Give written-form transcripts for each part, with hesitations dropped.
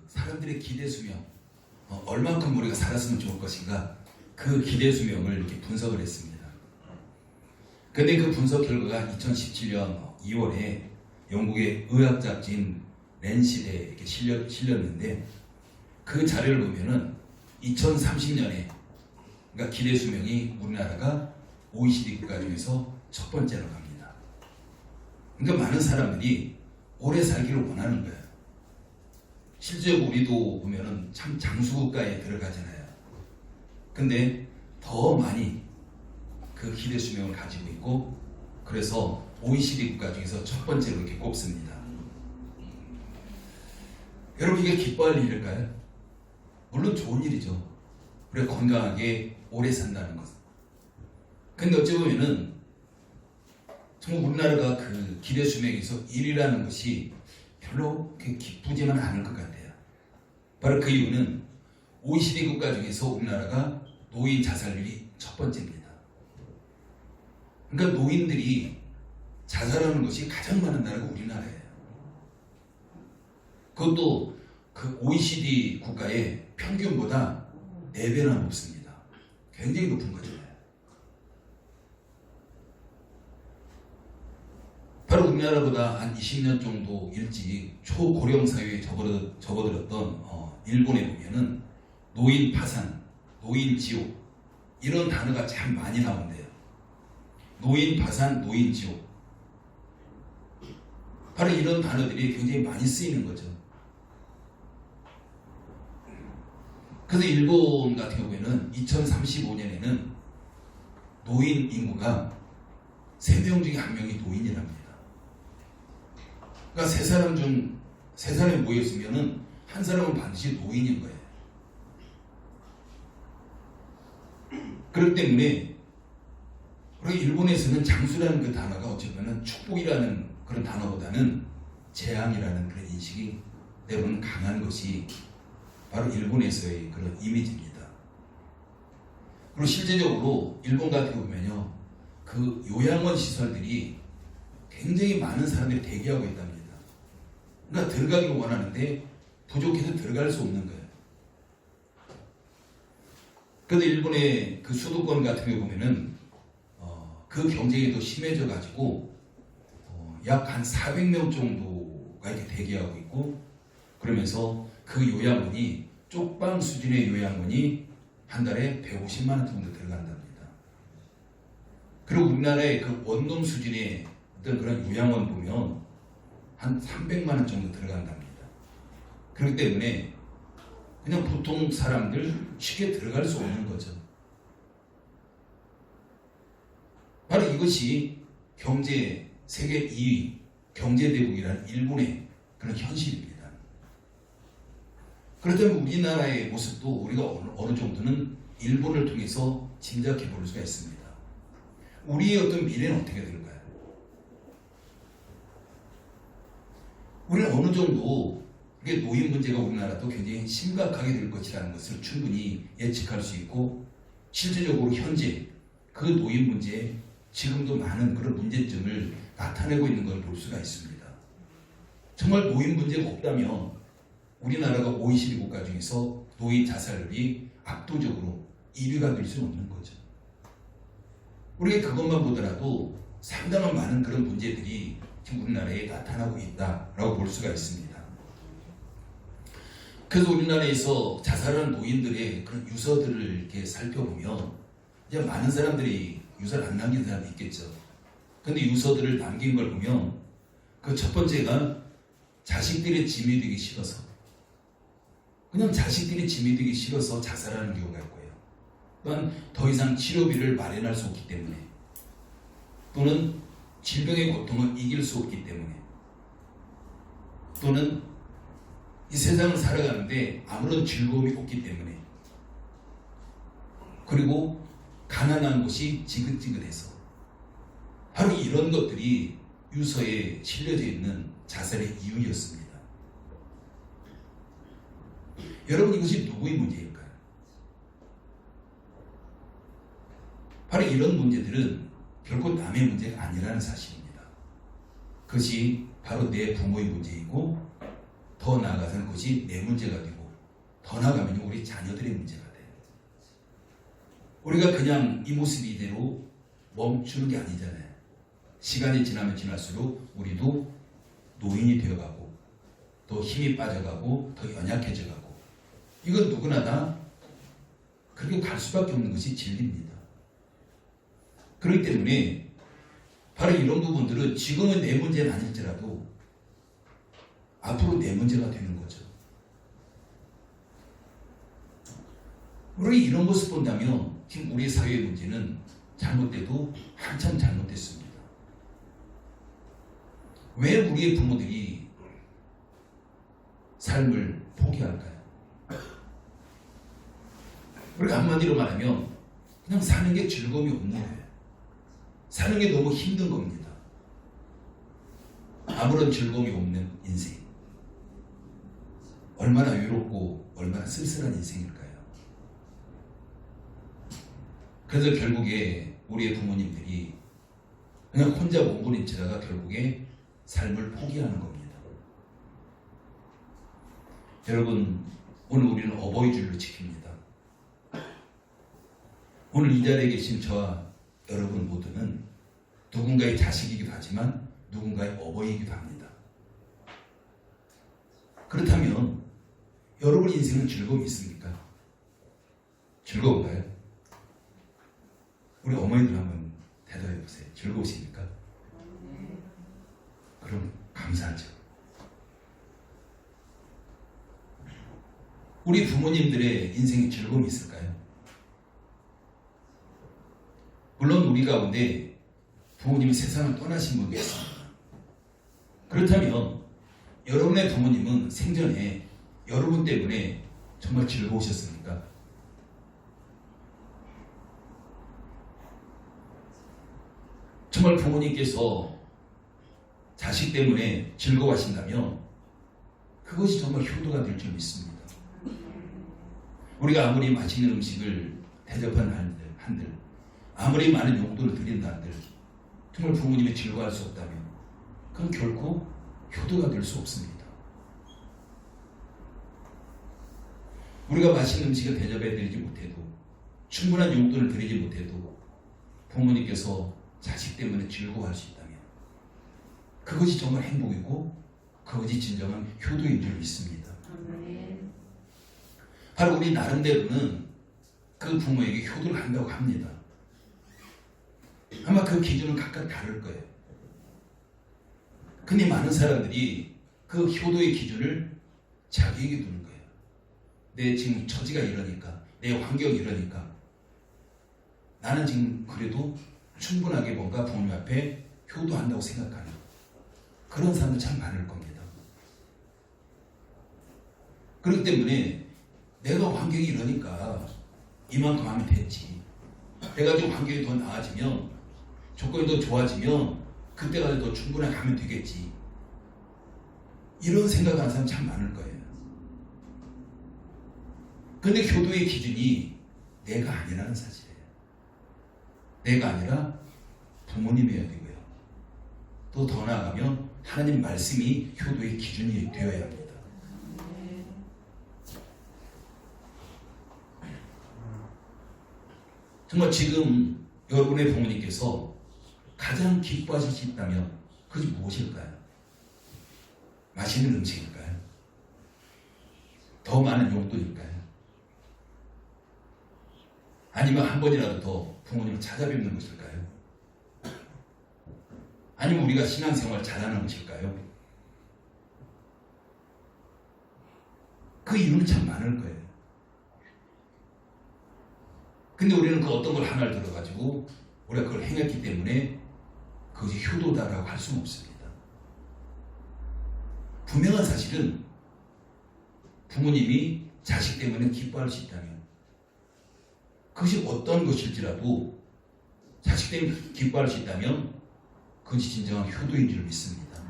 그 사람들의 기대 수명, 얼만큼 우리가 살았으면 좋을 것인가, 그 기대 수명을 이렇게 분석을 했습니다. 근데 그 분석 결과가 2017년 2월에 영국의 의학 잡지인 랜시트에 이렇게 실렸는데, 그 자료를 보면은 2030년에 그러니까 기대 수명이 우리나라가 OECD 국가 중에서 첫 번째로 갑니다. 그러니까 많은 사람들이 오래 살기를 원하는 거예요. 실제로 우리도 보면은 참 장수국가에 들어가잖아요. 근데 더 많이 그 기대 수명을 가지고 있고, 그래서 OECD 국가 중에서 첫 번째로 이렇게 꼽습니다. 여러분, 이게 기뻐할 일일까요? 물론 좋은 일이죠. 우리가 건강하게 오래 산다는 것. 근데 어찌 보면은 정말 우리나라가 그 기대 수명에서 1위라는 것이 별로 기쁘지만 않을 것 같아요. 바로 그 이유는 OECD 국가 중에서 우리나라가 노인 자살률이 첫 번째입니다. 그러니까 노인들이 자살하는 것이 가장 많은 나라가 우리나라예요. 그것도 그 OECD 국가의 평균보다 4배나 높습니다. 굉장히 높은 거죠. 바로 우리나라보다 한 20년 정도 일찍 초고령 사회에 접어들었던 일본에 보면은 노인 파산, 노인 지옥 이런 단어가 참 많이 나온대요. 노인 파산, 노인 지옥. 바로 이런 단어들이 굉장히 많이 쓰이는 거죠. 그래서 일본 같은 경우에는 2035년에는 노인 인구가 3명 중에 1명이 노인이랍니다. 그러니까 3사람 중 3사람이 모였으면은 한 사람은 반드시 노인인 거예요. 그렇기 때문에 우리 일본에서는 장수라는 그 단어가 어쩌면 축복이라는 그런 단어보다는 재앙이라는 그런 인식이 때로는 강한 것이 바로 일본에서의 그런 이미지입니다. 그리고 실제적으로 일본 같은 경우면요, 그 요양원 시설들이 굉장히 많은 사람들이 대기하고 있답니다. 그러니까 들어가기를 원하는데 부족해서 들어갈 수 없는 거예요. 그런데 일본의 그 수도권 같은 경우 보면은 그 경쟁이 더 심해져 가지고 약 한 400명 정도가 이렇게 대기하고 있고, 그러면서 그 요양원이 쪽방 수준의 요양원이 한 달에 150만 원 정도 들어간답니다. 그리고 우리나라의 그 원룸 수준의 어떤 그런 요양원 보면 한 300만 원 정도 들어간답니다. 그렇기 때문에 그냥 보통 사람들 쉽게 들어갈 수 없는 거죠. 바로 이것이 경제 세계 2위 경제대국이라는 일본의 그런 현실입니다. 그렇다면 우리나라의 모습도 우리가 어느 정도는 일본을 통해서 짐작해 볼 수가 있습니다. 우리의 어떤 미래는 어떻게 될까요? 우리는 어느 정도 노인 문제가 우리나라도 굉장히 심각하게 될 것이라는 것을 충분히 예측할 수 있고, 실제적으로 현재 그 노인 문제에 지금도 많은 그런 문제점을 나타내고 있는 걸 볼 수가 있습니다. 정말 노인 문제가 없다면 우리나라가 OECD 국가 중에서 노인 자살률이 압도적으로 1위가 될 수는 없는 거죠. 우리가 그것만 보더라도 상당한 많은 그런 문제들이 지금 우리나라에 나타나고 있다라고 볼 수가 있습니다. 그래서 우리나라에서 자살하는 노인들의 그런 유서들을 이렇게 살펴보면 이제 많은 사람들이 유서를 안 남긴 사람이 있겠죠. 근데 유서들을 남긴 걸 보면 그 첫 번째가 자식들의 짐이 되기 싫어서, 그냥 자식들이 짐이 되기 싫어서 자살하는 경우가 있고요. 또한 더 이상 치료비를 마련할 수 없기 때문에, 또는 질병의 고통을 이길 수 없기 때문에, 또는 이 세상을 살아가는데 아무런 즐거움이 없기 때문에, 그리고 가난한 곳이 지긋지긋해서, 바로 이런 것들이 유서에 실려져 있는 자살의 이유였습니다. 여러분, 이것이 누구의 문제일까요? 바로 이런 문제들은 결코 남의 문제가 아니라는 사실입니다. 그것이 바로 내 부모의 문제이고, 더 나아가서는 그것이 내 문제가 되고 더 나아가면 우리 자녀들의 문제가 돼요. 우리가 그냥 이 모습 이대로 멈추는 게 아니잖아요. 시간이 지나면 지날수록 우리도 노인이 되어가고 더 힘이 빠져가고 더 연약해져가고 이건 누구나 다 그렇게 갈 수밖에 없는 것이 진리입니다. 그렇기 때문에 바로 이런 부분들은 지금은 내 문제는 아닐지라도 앞으로 내 문제가 되는 거죠. 우리 이런 모습 본다면 지금 우리 사회의 문제는 잘못돼도 한참 잘못됐습니다. 왜 우리의 부모들이 삶을 포기할까요? 우리가 한마디로 말하면 그냥 사는 게 즐거움이 없는 거예요. 사는 게 너무 힘든 겁니다. 아무런 즐거움이 없는 인생. 얼마나 외롭고 얼마나 쓸쓸한 인생일까요? 그래서 결국에 우리의 부모님들이 그냥 혼자 몸부림치다가 결국에 삶을 포기하는 겁니다. 여러분, 오늘 우리는 어버이 주일로 지킵니다. 오늘 이 자리에 계신 저와 여러분 모두는 누군가의 자식이기도 하지만 누군가의 어버이이기도 합니다. 그렇다면 여러분 인생은 즐거움이 있습니까? 즐거운가요? 우리 어머니들 한번 대답해 보세요. 즐거우십니까? 그럼 감사하죠. 우리 부모님들의 인생에 즐거움이 있을까요? 물론 우리 가운데 부모님이 세상을 떠나신 분도 있습니다. 그렇다면 여러분의 부모님은 생전에 여러분 때문에 정말 즐거우셨습니까? 정말 부모님께서 자식 때문에 즐거워하신다면 그것이 정말 효도가 될 줄 믿습니다. 우리가 아무리 맛있는 음식을 대접한 한들 아무리 많은 용돈을 드린다 한들 정말 부모님이 즐거워할 수 없다면 그건 결코 효도가 될 수 없습니다. 우리가 맛있는 음식을 대접해 드리지 못해도 충분한 용돈을 드리지 못해도 부모님께서 자식 때문에 즐거워할 수 있다면 그것이 정말 행복이고 그것이 진정한 효도인 줄 믿습니다. 바로 우리 나름대로는 그 부모에게 효도를 한다고 합니다. 아마 그 기준은 각각 다를 거예요. 근데 많은 사람들이 그 효도의 기준을 자기에게 두는 거예요. 내 지금 처지가 이러니까, 내 환경이 이러니까 나는 지금 그래도 충분하게 뭔가 부모님 앞에 효도한다고 생각하는 그런 사람들 참 많을 겁니다. 그렇기 때문에 내가 환경이 이러니까 이만큼 하면 됐지. 내가 좀 환경이 더 나아지면 조건이 더 좋아지면 그때까지 더 충분하게 하면 되겠지. 이런 생각하는 사람 참 많을 거예요. 근데 효도의 기준이 내가 아니라는 사실이에요. 내가 아니라 부모님이어야 되고요. 또 더 나아가면 하나님 말씀이 효도의 기준이 되어야 합니다. 정말 지금 여러분의 부모님께서 가장 기뻐하실 수 있다면 그것이 무엇일까요? 맛있는 음식일까요? 더 많은 용돈일까요? 아니면 한 번이라도 더 부모님을 찾아뵙는 것일까요? 아니면 우리가 신앙생활 잘하는 것일까요? 그 이유는 참 많을 거예요. 근데 우리는 그 어떤 걸 하나를 들어가지고 우리가 그걸 행했기 때문에 그것이 효도다라고 할 수는 없습니다. 분명한 사실은 부모님이 자식 때문에 기뻐할 수 있다면 그것이 어떤 것일지라도 자식 때문에 기뻐할 수 있다면 그것이 진정한 효도인 줄 믿습니다.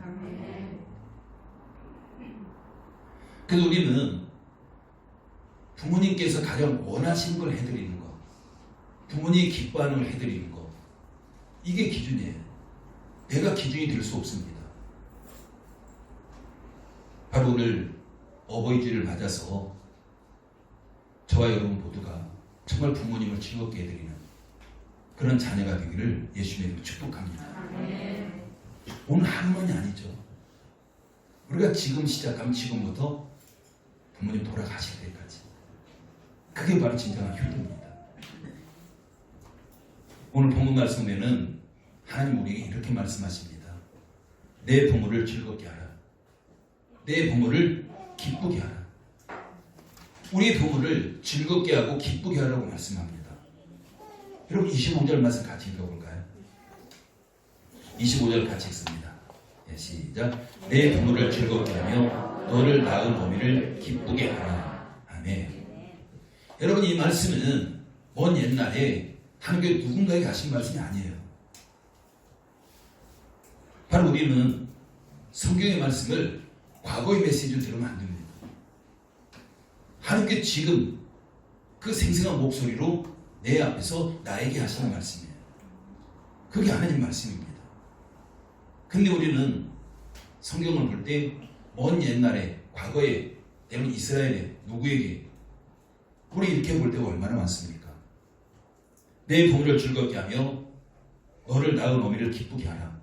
그래서 우리는 부모님께서 가장 원하시는 걸 해드리는 것, 부모님이 기뻐하는 걸 해드리는 것, 이게 기준이에요. 내가 기준이 될 수 없습니다. 바로 오늘 어버이주를 맞아서 저와 여러분 모두가 정말 부모님을 즐겁게 해드리는 그런 자녀가 되기를 예수님의 이름으로 축복합니다. 오늘 하루만이 아니죠. 우리가 지금 시작하면 지금부터 부모님 돌아가실 때까지. 그게 바로 진정한 효도입니다. 오늘 본문 말씀에는 하나님 우리에게 이렇게 말씀하십니다. 내 부모를 즐겁게 하라. 내 부모를 기쁘게 하라. 우리 부모를 즐겁게 하고 기쁘게 하라고 말씀합니다. 여러분 25절 말씀 같이 읽어볼까요? 25절 같이 읽습니다. 네, 시작. 내 부모를 즐겁게 하며 너를 낳은 어미를 기쁘게 하라. 아멘. 여러분 이 말씀은 먼 옛날에 하나님께 누군가에게 하신 말씀이 아니에요. 바로 우리는 성경의 말씀을 과거의 메시지로 들으면 안 됩니다. 하나님께 지금 그 생생한 목소리로 내 앞에서 나에게 하시는 말씀이에요. 그게 하나님 말씀입니다. 근데 우리는 성경을 볼 때 먼 옛날에 과거에 때론 이스라엘에 누구에게 우리 이렇게 볼 때가 얼마나 많습니까? 내 부모를 즐겁게 하며 너를 낳은 어미를 기쁘게 하라.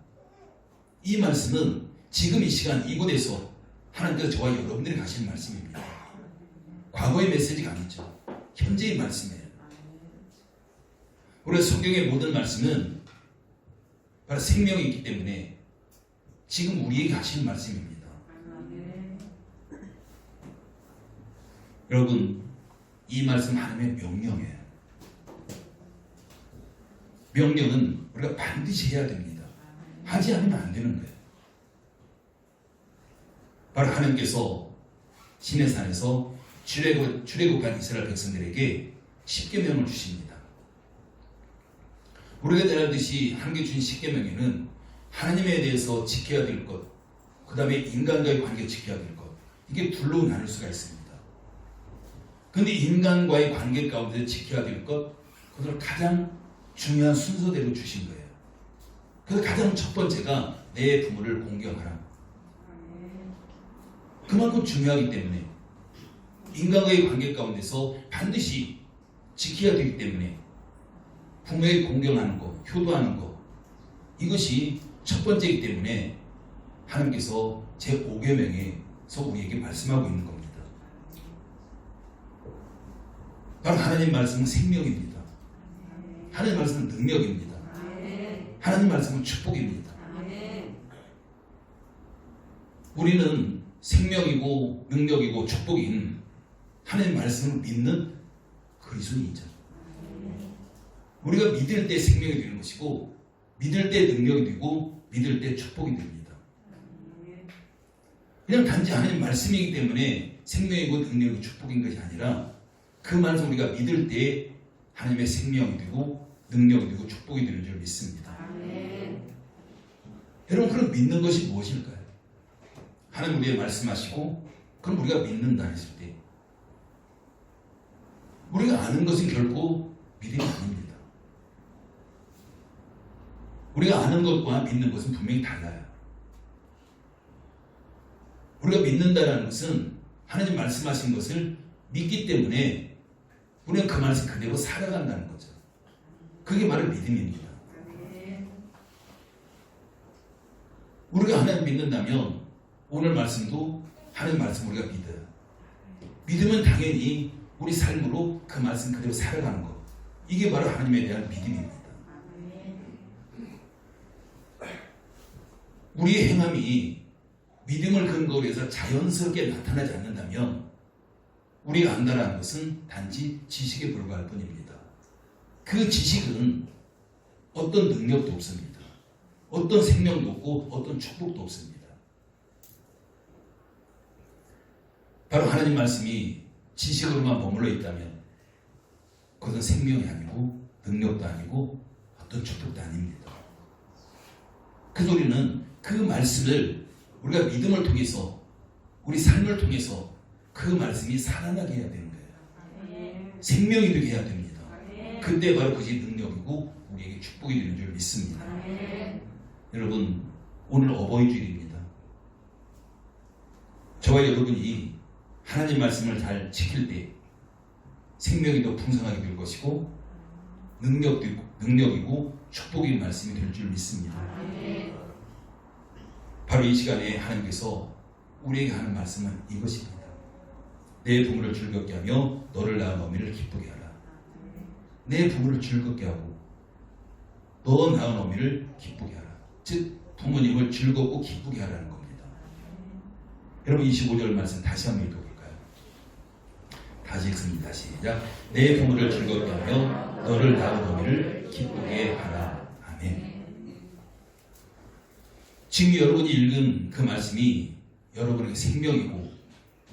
이 말씀은 지금 이 시간 이곳에서 하나님께서 저와 여러분들이 가시는 말씀입니다. 과거의 메시지가 아니죠. 현재의 말씀이에요. 우리가 성경의 모든 말씀은 바로 생명이 있기 때문에 지금 우리에게 하시는 말씀입니다. 여러분 이 말씀 하나님의 명령이에요. 명령은 우리가 반드시 해야 됩니다. 하지 않으면 안 되는 거예요. 바로 하나님께서 시내산에서 출애굽한 이스라엘 백성들에게 십계명을 주십니다. 우리가 잘 알듯이 하나님께 주신 십계명에는 하나님에 대해서 지켜야 될 것, 그 다음에 인간과의 관계 지켜야 될 것, 이게 둘로 나눌 수가 있습니다. 그런데 인간과의 관계 가운데 지켜야 될 것, 그것을 가장 중요한 순서대로 주신 거예요. 그래서 가장 첫 번째가 내 부모를 공경하라. 그만큼 중요하기 때문에 인간과의 관계 가운데서 반드시 지켜야 되기 때문에 부모에게 공경하는 것, 효도하는 것, 이것이 첫 번째이기 때문에 하나님께서 제5계명에서 우리에게 말씀하고 있는 겁니다. 바로 하나님 말씀은 생명입니다. 하나님 말씀은 능력입니다. 하나님 말씀은 축복입니다. 우리는 생명이고 능력이고 축복인 하나님 말씀을 믿는 그리스도인이죠. 우리가 믿을 때 생명이 되는 것이고 믿을 때 능력이 되고 믿을 때 축복이 됩니다. 그냥 단지 하나님 말씀이기 때문에 생명이고 능력이고 축복인 것이 아니라 그 말씀 우리가 믿을 때 하나님의 생명이 되고 능력이 되고 축복이 되는 줄 믿습니다. 여러분 그럼 믿는 것이 무엇일까요? 하나님 우리에게 말씀하시고 그럼 우리가 믿는다 했을 때 우리가 아는 것은 결코 믿음이 아닙니다. 우리가 아는 것과 믿는 것은 분명히 달라요. 우리가 믿는다는 것은 하나님 말씀하신 것을 믿기 때문에 우리는 그 말씀 그대로 살아간다는 거죠. 그게 바로 믿음입니다. 우리가 하나님 믿는다면 오늘 말씀도 하나님 말씀 우리가 믿어요. 믿으면 당연히 우리 삶으로 그 말씀 그대로 살아가는 것. 이게 바로 하나님에 대한 믿음입니다. 우리의 행함이 믿음을 근거로 해서 자연스럽게 나타나지 않는다면 우리가 안다라는 것은 단지 지식에 불과할 뿐입니다. 그 지식은 어떤 능력도 없습니다. 어떤 생명도 없고 어떤 축복도 없습니다. 바로 하나님 말씀이 지식으로만 머물러 있다면 그것은 생명이 아니고 능력도 아니고 어떤 축복도 아닙니다. 그래서 우리는 그 말씀을 우리가 믿음을 통해서 우리 삶을 통해서 그 말씀이 살아나게 해야 되는 거예요. 생명이 되게 해야 됩니다. 그때 바로 그것이 능력이고 우리에게 축복이 되는 줄 믿습니다. 여러분 오늘 어버이주일입니다. 저와 여러분이 하나님 말씀을 잘 지킬 때 생명이 더 풍성하게 될 것이고 능력이고 축복의 말씀이 될 줄 믿습니다. 바로 이 시간에 하나님께서 우리에게 하는 말씀은 이것입니다. 내 부모를 즐겁게 하며 너를 낳은 어미를 기쁘게 하라. 내 부모를 즐겁게 하고 너 낳은 어미를 기쁘게 하라. 즉 부모님을 즐겁고 기쁘게 하라는 겁니다. 여러분 25절 말씀 다시 한번 읽어볼까요? 다시 읽습니다. 시작. 내 부모를 즐겁게 하며 너를 낳은 어미를 기쁘게 하라. 아멘. 지금 여러분이 읽은 그 말씀이 여러분에게 생명이고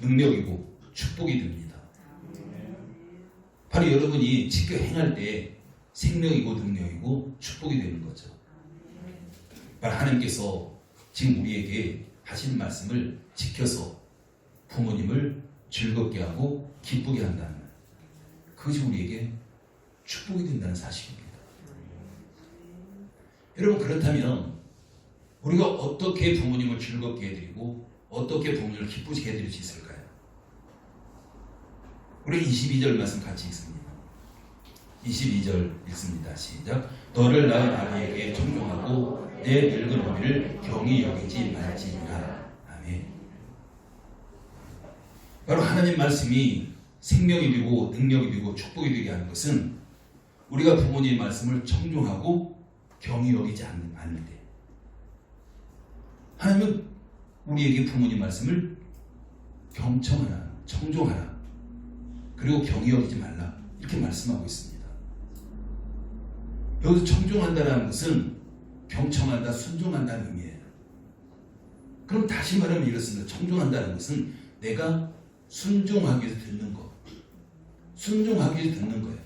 능력이고 축복이 됩니다. 바로 여러분이 지켜 행할 때 생명이고 능력이고 축복이 되는 거죠. 바로 하나님께서 지금 우리에게 하신 말씀을 지켜서 부모님을 즐겁게 하고 기쁘게 한다는 말. 그것이 우리에게 축복이 된다는 사실입니다. 여러분 그렇다면 우리가 어떻게 부모님을 즐겁게 해드리고 어떻게 부모님을 기쁘게 해드릴 수 있을까요? 우리 22절 말씀 같이 읽습니다. 22절 읽습니다. 시작. 너를 낳은 아비에게 존경하고 내 늙은 어미를 경히 여기지 말지니라. 아멘. 바로 하나님 말씀이 생명이 되고 능력이 되고 축복이 되게 하는 것은 우리가 부모님의 말씀을 청종하고 경히 여기지 않을 때 하나님은 우리에게 부모님 말씀을 경청하라, 청종하라, 그리고 경히 여기지 말라 이렇게 말씀하고 있습니다. 여기서 청종한다는 것은 경청한다, 순종한다는 의미예요. 그럼 다시 말하면 이렇습니다. 청종한다는 것은 내가 순종하기 위해서 듣는 것, 순종하기 위해서 듣는 거예요.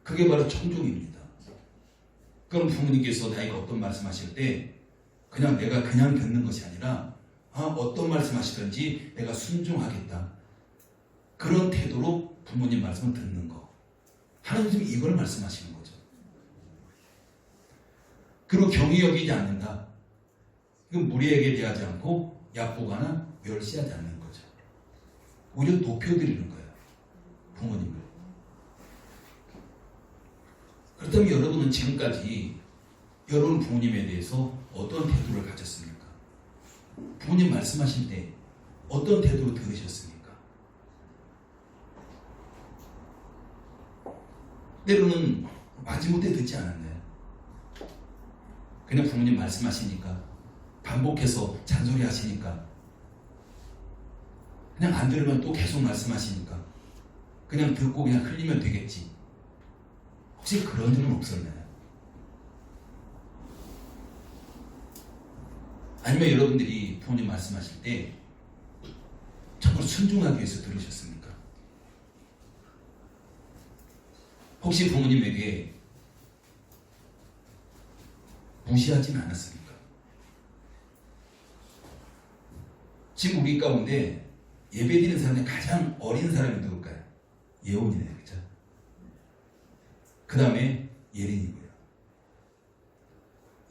그게 바로 청종입니다. 그럼 부모님께서 나에게 어떤 말씀하실 때 그냥 내가 그냥 듣는 것이 아니라 어떤 말씀하시든지 내가 순종하겠다. 그런 태도로 부모님 말씀을 듣는 거. 하나님 지금 이걸 말씀하시는 거죠. 그리고 경히 여기지 않는다. 이건 무리에게 대하지 않고 약보거나 멸시하지 않는 거죠. 오히려 높여드리는 거예요. 부모님을. 그렇다면 여러분은 지금까지 여러분 부모님에 대해서 어떤 태도를 가졌습니까? 부모님 말씀하실 때 어떤 태도로 들으셨습니까? 때로는 마지못해 듣지 않았나요? 그냥 부모님 말씀하시니까 반복해서 잔소리 하시니까 그냥 안 들으면 또 계속 말씀하시니까 그냥 듣고 그냥 흘리면 되겠지. 혹시 그런 적은 없었나요? 아니면 여러분들이 부모님 말씀하실 때 정말 순종하기 위해서 들으셨습니까? 혹시 부모님에게 무시하진 않았습니까? 지금 우리 가운데 예배드리는 사람 중에 가장 어린 사람이 누굴까요? 예원이네요. 그죠? 그 다음에 예린이고요.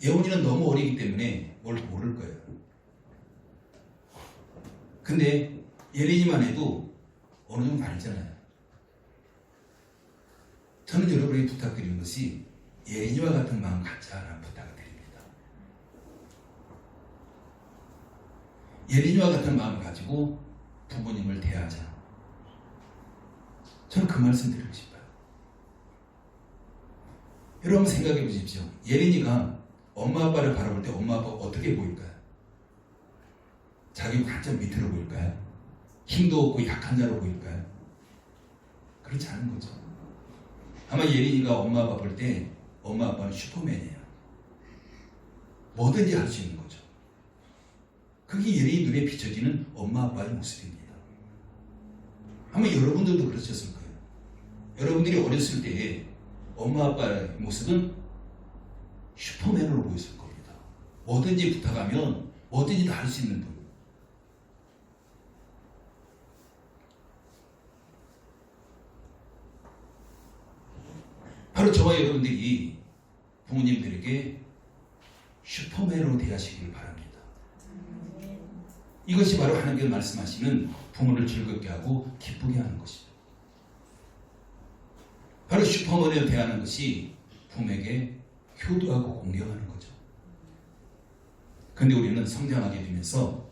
예원이는 너무 어리기 때문에 뭘 모를 거예요. 근데 예린이만 해도 어느 정도 알잖아요. 저는 여러분에게 부탁드리는 것이 예린이와 같은 마음 갖자라는 부탁을 드립니다. 예린이와 같은 마음을 가지고 부모님을 대하자. 저는 그 말씀 드리고 싶어요. 여러분 생각해 보십시오. 예린이가 엄마 아빠를 바라볼 때 엄마 아빠가 어떻게 보일까요? 자기 완전 밑으로 보일까요? 힘도 없고 약한 자로 보일까요? 그렇지 않은 거죠. 아마 예린이가 엄마 아빠 볼 때 엄마 아빠는 슈퍼맨이에요. 뭐든지 할 수 있는 거죠. 그게 예린이 눈에 비춰지는 엄마 아빠의 모습입니다. 아마 여러분들도 그러셨을 거예요. 여러분들이 어렸을 때에 엄마 아빠의 모습은 슈퍼맨으로 보였을 겁니다. 뭐든지 부탁하면 뭐든지 다 할 수 있는 분. 바로 저와 여러분들이 부모님들에게 슈퍼맨으로 대하시길 바랍니다. 이것이 바로 하나님께서 말씀하시는 부모를 즐겁게 하고 기쁘게 하는 것이죠. 바로 슈퍼맨을 대하는 것이 부모에게 효도하고 공경하는 거죠. 그런데 우리는 성장하게 되면서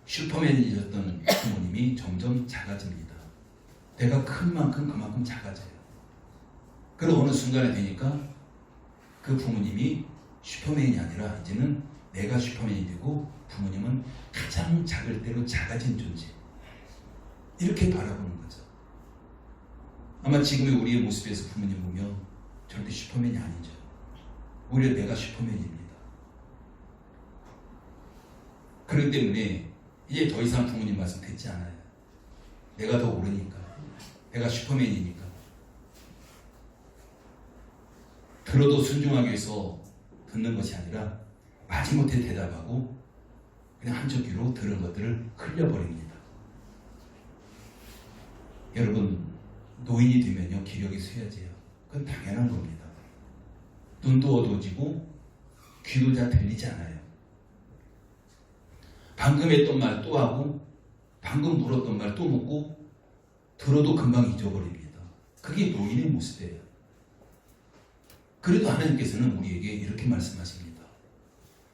슈퍼맨이셨던 부모님이 점점 작아집니다. 내가 큰 만큼 그만큼 작아져요. 그리고 어느 순간에 되니까 그 부모님이 슈퍼맨이 아니라 이제는 내가 슈퍼맨이 되고 부모님은 가장 작을 대로 작아진 존재. 이렇게 바라보는 거죠. 아마 지금의 우리의 모습에서 부모님 보면 절대 슈퍼맨이 아니죠. 오히려 내가 슈퍼맨입니다. 그렇기 때문에 이제 더 이상 부모님 말씀 듣지 않아요. 내가 더 옳으니까. 내가 슈퍼맨이니까. 들어도 순종하기 위해서 듣는 것이 아니라 마지못해 대답하고 그냥 한쪽 귀로 들은 것들을 흘려버립니다. 여러분, 노인이 되면요 기력이 쇠해져요. 그건 당연한 겁니다. 눈도 어두워지고 귀도 잘 들리지 않아요. 방금 했던 말 또 하고 방금 물었던 말 또 묻고 들어도 금방 잊어버립니다. 그게 노인의 모습이에요. 그래도 하나님께서는 우리에게 이렇게 말씀하십니다.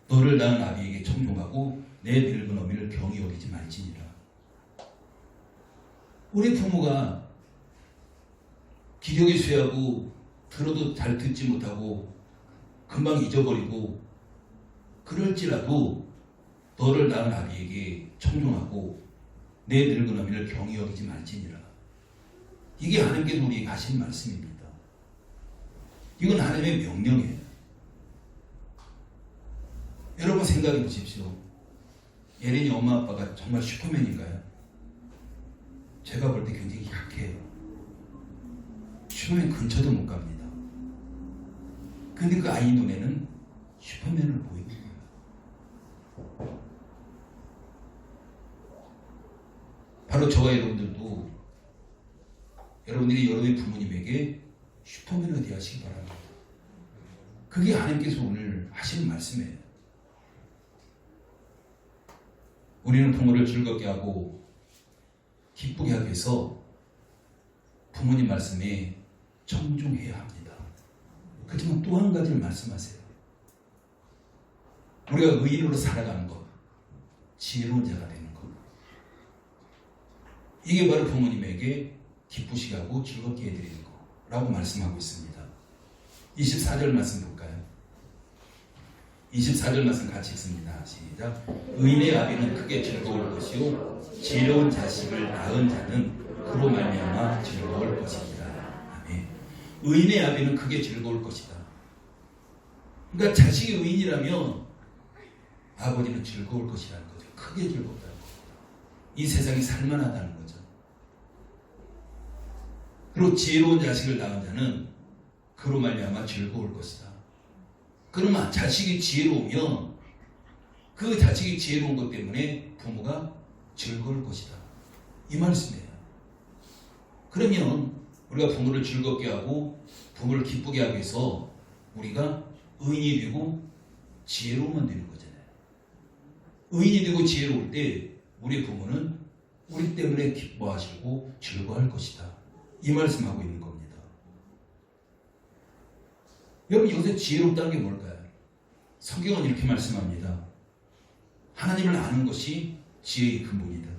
너를 낳은 아비에게 청종하고 내 늙은 어미를 경히 여기지 말지니라. 우리 부모가 기력이 쇠하고 들어도 잘 듣지 못하고 금방 잊어버리고 그럴지라도 너를 낳은 아비에게 청종하고 내 늙은 어미를 경히 여기지 말지니라. 이게 하나님께서 우리에게 하신 말씀입니다. 이건 하나님의 명령이에요. 여러분 생각해 보십시오. 예린이 엄마 아빠가 정말 슈퍼맨인가요? 제가 볼 때 굉장히 약해요. 슈퍼맨 근처도 못 갑니다. 근데 그 아이 눈에는 슈퍼맨을 보이는 거예요. 바로 저와 여러분들도 여러분들이 여러분의 부모님에게 슈퍼맨을 대하시기 바랍니다. 그게 하나님께서 오늘 하시는 말씀이에요. 우리는 부모를 즐겁게 하고 기쁘게 하기 위해서 부모님 말씀에 청중해야 합니다. 그렇지만 또 한 가지를 말씀하세요. 우리가 의인으로 살아가는 것, 지혜로운 자가 되는 것. 이게 바로 부모님에게 기쁘시게 하고 즐겁게 해드리는 거라고 말씀하고 있습니다. 24절 말씀 볼까요? 24절 말씀 같이 읽습니다. 시작. 의인의 아비는 크게 즐거울 것이요 지혜로운 자식을 낳은 자는 그로 말미암아 즐거울 것이니라. 아멘. 의인의 아비는 크게 즐거울 것이다. 그러니까 자식이 의인이라면 아버지는 즐거울 것이라는 거죠. 크게 즐겁다는 겁니다. 이 세상이 살만하다는 거죠. 그리고 지혜로운 자식을 낳은 자는 그로 말미암아 즐거울 것이다. 그러면 자식이 지혜로우면 그 자식이 지혜로운 것 때문에 부모가 즐거울 것이다. 이 말씀이에요. 그러면 우리가 부모를 즐겁게 하고 부모를 기쁘게 하기 위해서 우리가 의인이 되고 지혜로우면 되는 거잖아요. 의인이 되고 지혜로울 때 우리 부모는 우리 때문에 기뻐하시고 즐거워할 것이다. 이 말씀하고 있는 겁니다. 여러분 여기서 지혜롭다는 게 뭘까요? 성경은 이렇게 말씀합니다. 하나님을 아는 것이 지혜의 근본이다.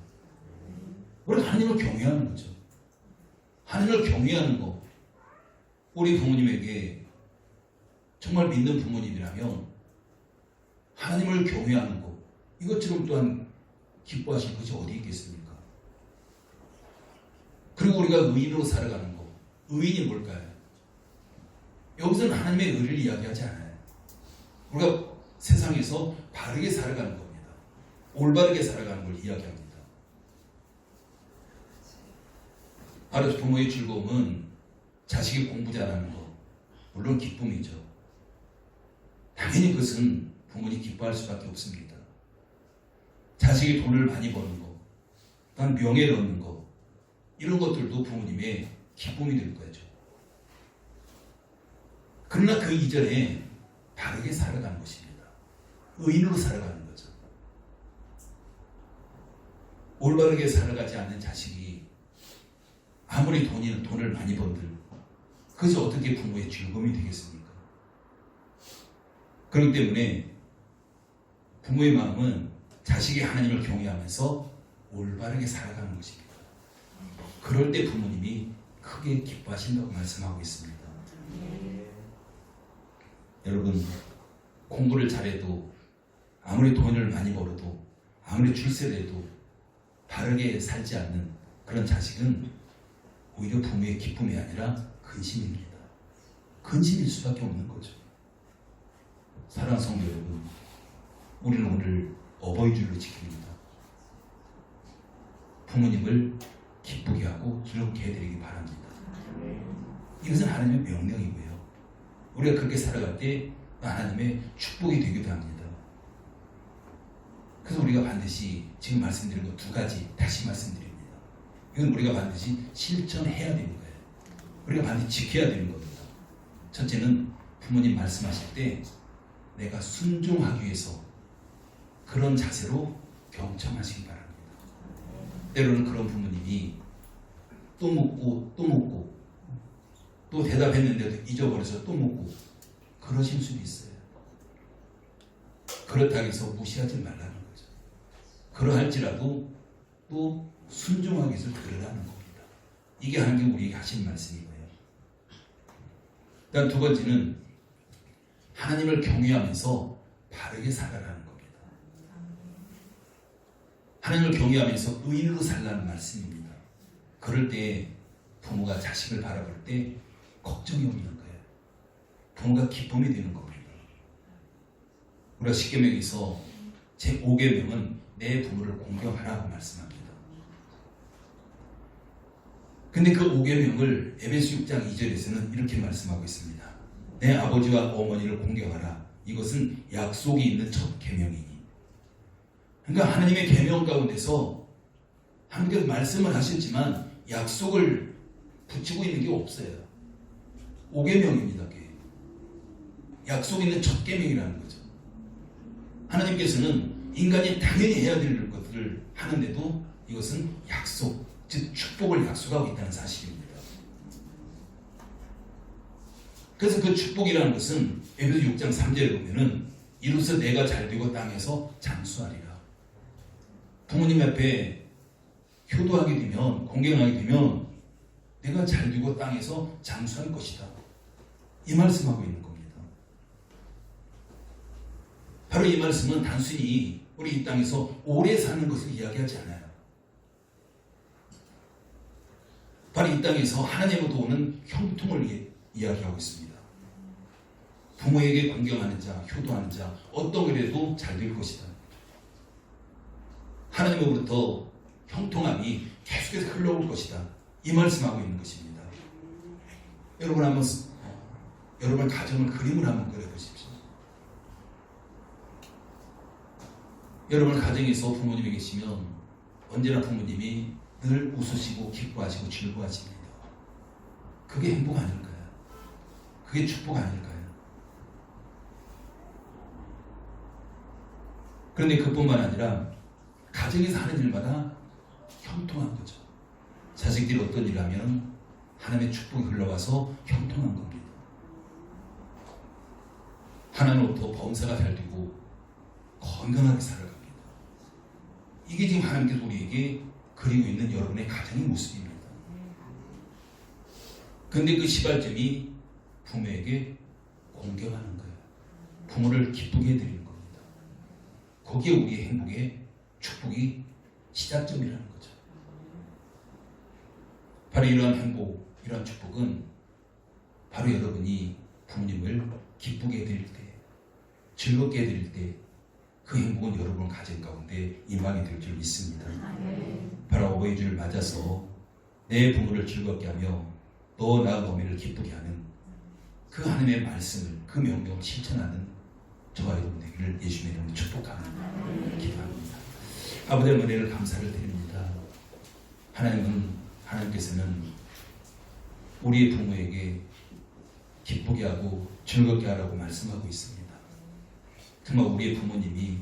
우리가 하나님을 경외하는 거죠. 하나님을 경외하는 거. 우리 부모님에게 정말 믿는 부모님이라면 하나님을 경외하는 거. 이것처럼 또한 기뻐하실 것이 어디 있겠습니까? 그리고 우리가 의인으로 살아가는 거. 의인이 뭘까요? 여기서는 하나님의 의를 이야기하지 않아요. 우리가 세상에서 바르게 살아가는 겁니다. 올바르게 살아가는 걸 이야기합니다. 바로 부모의 즐거움은 자식이 공부 잘하는 거, 물론 기쁨이죠. 당연히 그것은 부모님 기뻐할 수밖에 없습니다. 자식이 돈을 많이 버는 거, 또한 명예를 얻는 거, 이런 것들도 부모님의 기쁨이 될 거죠. 그러나 그 이전에 바르게 살아가는 것입니다. 의인으로 살아가는 거죠. 올바르게 살아가지 않는 자식이 아무리 돈을 많이 번들 그것이 어떻게 부모의 즐거움이 되겠습니까? 그렇기 때문에 부모의 마음은 자식이 하나님을 경외하면서 올바르게 살아가는 것입니다. 그럴 때 부모님이 크게 기뻐하신다고 말씀하고 있습니다. 여러분, 공부를 잘해도 아무리 돈을 많이 벌어도 아무리 출세를 해도 바르게 살지 않는 그런 자식은 오히려 부모의 기쁨이 아니라 근심입니다. 근심일 수밖에 없는 거죠. 사랑하는 성도 여러분, 우리는 오늘 어버이주일로 지킵니다. 부모님을 기쁘게 하고 즐겁게 해드리기 바랍니다. 이것은 하나님의 명령이고요. 우리가 그렇게 살아갈 때 하나님의 축복이 되기도 합니다. 그래서 우리가 반드시 지금 말씀드린 것 두 가지 다시 말씀드립니다. 이건 우리가 반드시 실천해야 되는 거예요. 우리가 반드시 지켜야 되는 겁니다. 첫째는 부모님 말씀하실 때 내가 순종하기 위해서 그런 자세로 경청하시기 바랍니다. 때로는 그런 부모님이 또 묻고 또 대답했는데도 잊어버려서 또 묻고 그러실 수도 있어요. 그렇다고 해서 무시하지 말라는 거죠. 그러할지라도 또 순종하기 위해서 들으라는 겁니다. 이게 하나님 우리에게 하신 말씀이고요. 일단 두 번째는 하나님을 경외하면서 바르게 살아라는 겁니다. 하나님을 경외하면서 의인으로 살라는 말씀입니다. 그럴 때 부모가 자식을 바라볼 때 걱정이 없는 거예요. 부모가 기쁨이 되는 겁니다. 우리가 십계명에서 제5계명은 내 부모를 공경하라고 말씀합니다. 근데 그 5계명을 에베소 6장 2절에서는 이렇게 말씀하고 있습니다. 내 아버지와 어머니를 공경하라. 이것은 약속이 있는 첫 계명이니. 그러니까 하나님의 계명 가운데서 하나님께서 말씀을 하셨지만 약속을 붙이고 있는 게 없어요. 5계명입니다. 약속 있는 첫 계명이라는 거죠. 하나님께서는 인간이 당연히 해야 될 것들을 하는데도 이것은 약속, 즉 축복을 약속하고 있다는 사실입니다. 그래서 그 축복이라는 것은 에베소 6장 3절에 보면은 이로써 내가 잘되고 땅에서 장수하리라. 부모님 앞에 효도하게 되면, 공경하게 되면 내가 잘되고 땅에서 장수할 것이다. 이 말씀하고 있는 겁니다. 바로 이 말씀은 단순히 우리 이 땅에서 오래 사는 것을 이야기하지 않아요. 바로 이 땅에서 하나님으로부터 오는 형통을 이야기하고 있습니다. 부모에게 공경하는 자, 효도하는 자, 어떤 그래도 잘 될 것이다. 하나님으로부터 형통함이 계속해서 흘러올 것이다. 이 말씀하고 있는 것입니다. 여러분 가정을 그림을 한번 그려보십시오. 여러분 가정에서 부모님이 계시면 언제나 부모님이 늘 웃으시고 기뻐하시고 즐거워하십니다. 그게 행복 아닐까요? 그게 축복 아닐까요? 그런데 그뿐만 아니라 가정에서 하는 일마다 형통한 거죠. 자식들이 어떤 일을 하면 하나님의 축복이 흘러와서 형통한 겁니다. 하나님으로부터 범사가 잘 되고 건강하게 살아갑니다. 이게 지금 하나님께서 우리에게 그리고 있는 여러분의 가정의 모습입니다. 그런데 그 시발점이 부모에게 공경하는 거예요. 부모를 기쁘게 해드리는 겁니다. 거기에 우리의 행복의 축복이 시작점이라는 거죠. 바로 이러한 행복, 이러한 축복은 바로 여러분이 부모님을 기쁘게 해드릴 때, 즐겁게 해드릴 때 그 행복은 여러분 가정 가운데 임하게 될 줄 믿습니다. 바로 어버이주를 맞아서 내 부모를 즐겁게 하며 너 나 너미를 기쁘게 하는 그 하나님의 말씀을, 그 명령을 실천하는 저와 여러분 되기를 예수님의 이름으로 축복합니다. 기도합니다. 아버지의 은혜를 감사를 드립니다. 하나님께서는 우리의 부모에게 기쁘게 하고 즐겁게 하라고 말씀하고 있습니다. 정말 우리의 부모님이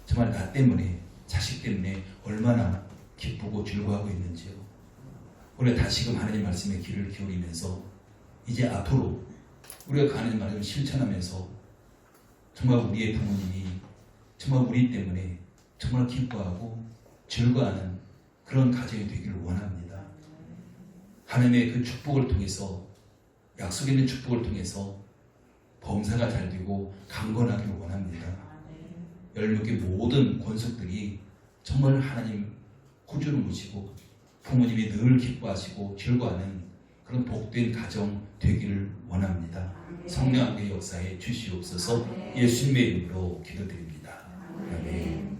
정말 나 때문에, 자식 때문에 얼마나 기쁘고 즐거워하고 있는지요? 우리가 다시금 하나님 말씀에 귀를 기울이면서 이제 앞으로 우리가 하나님 말씀을 실천하면서 정말 우리의 부모님이 정말 우리 때문에 정말 기뻐하고 즐거워하는 그런 가정이 되기를 원합니다. 하나님의 그 축복을 통해서, 약속 있는 축복을 통해서 범사가 잘 되고 강건하기를 원합니다. 16개 모든 권속들이 정말 하나님 구주를 모시고 부모님이 늘 기뻐하시고 즐거워하는 그런 복된 가정 되기를 원합니다. 성령 함께 역사에 주시옵소서. 예수님의 이름으로 기도드립니다. 아멘.